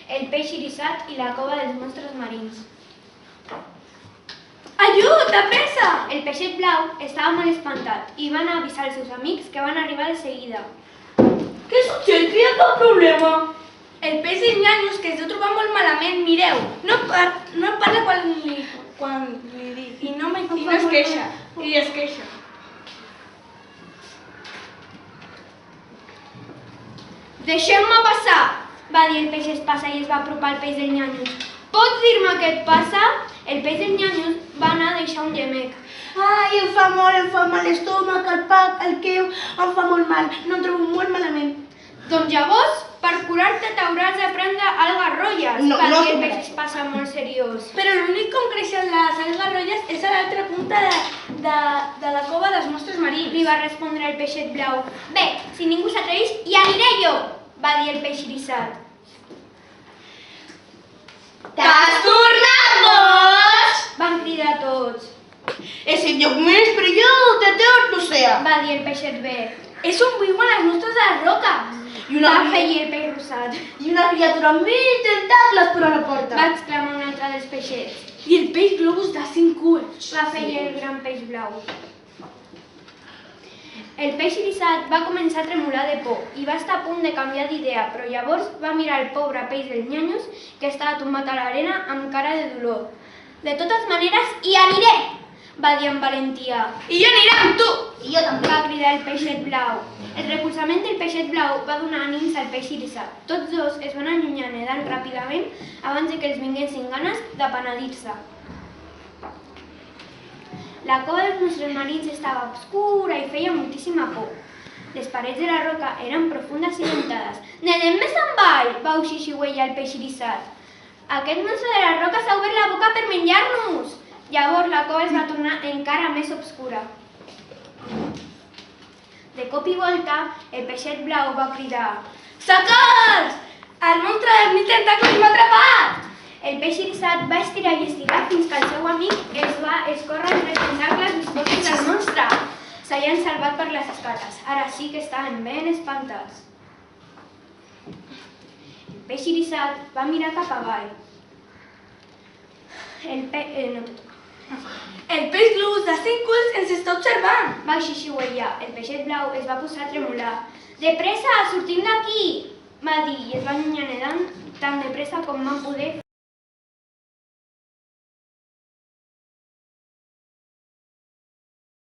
el peix irisat i la cova dels monstres marins. Ajut, de pressa! El peixet blau estava molt espantat i van avisar als seus amics que van arribar de seguida. Què succeeix? Que hi ha cap problema? El peix del Nyanyos, que es deu trobar molt malament, mireu, no parla quan li dic i no es queixa. I es queixa. Deixeu-me passar, va dir el peix espasa i es va apropar al peix del Nyanyos. Pots dir-me què et passa? El peix del Nyanyos va anar a deixar un gemec. Ai, em fa mal l'estómac, el pap, el queu, em fa molt mal, no em trobo molt malament. Doncs llavors, per curar-te t'hauràs de prendre algues rotlles, va dir el peix espasa molt seriós. Però l'únic com creixen les algues rotlles és a l'altra punta de la cova dels monstres marins. Li va respondre el peixet blau. Bé, si ningú s'atreveix, hi aniré jo, va dir el peix irisat. T'has tornat boig! Van cridar tots. És el lloc més perillós de tot l'oceà. Va dir el peixet verd. És on viuen els monstres de la roca. Va afegir el peix rosat. I una criatura amb 1000 tentacles per a la porta. Va exclamar un altre dels peixets. I el peix globus de 5 cues. Va afegir el gran peix blau. El peix irisat va començar a tremolar de por i va estar a punt de canviar d'idea, però llavors va mirar el pobre peix dels Nyanyos, que estava tombat a l'arena amb cara de dolor. De totes maneres, hi aniré, va dir amb valentia. I jo aniré amb tu! I jo també, va cridar el peixet blau. El recolzament del peixet blau va donar ànims al peix irisat. Tots dos es van allunyar nedant ràpidament abans que els vinguessin ganes de penedir-se. La cova dels monstres marins estava obscura i feia moltíssima por. Les parets de la roca eren profundes i dentades. Nedem més avall, va xiuxiuejar el peix irisat. Aquest monstre de la roca s'ha obert la boca per menjar-nos. Llavors la cova es va tornar encara més obscura. De cop i volta, el peixet blau va cridar: Socors! El monstre dels 1000 tentacles m'ha atrapat! El peix irisat va estirar i estirar fins que el seu amic es va escórrer entre els tentacles viscosos del monstre. S'havien salvat per les escates. Ara sí que estaven ben espantats. El peix irisat va mirar cap avall. El peix globus de 5 cues ens està observant. Va xiuxiuejar. El peixet blau es va posar a tremolar. De pressa, sortim d'aquí, va dir, i es va allunyar nedant tan de pressa com van poder.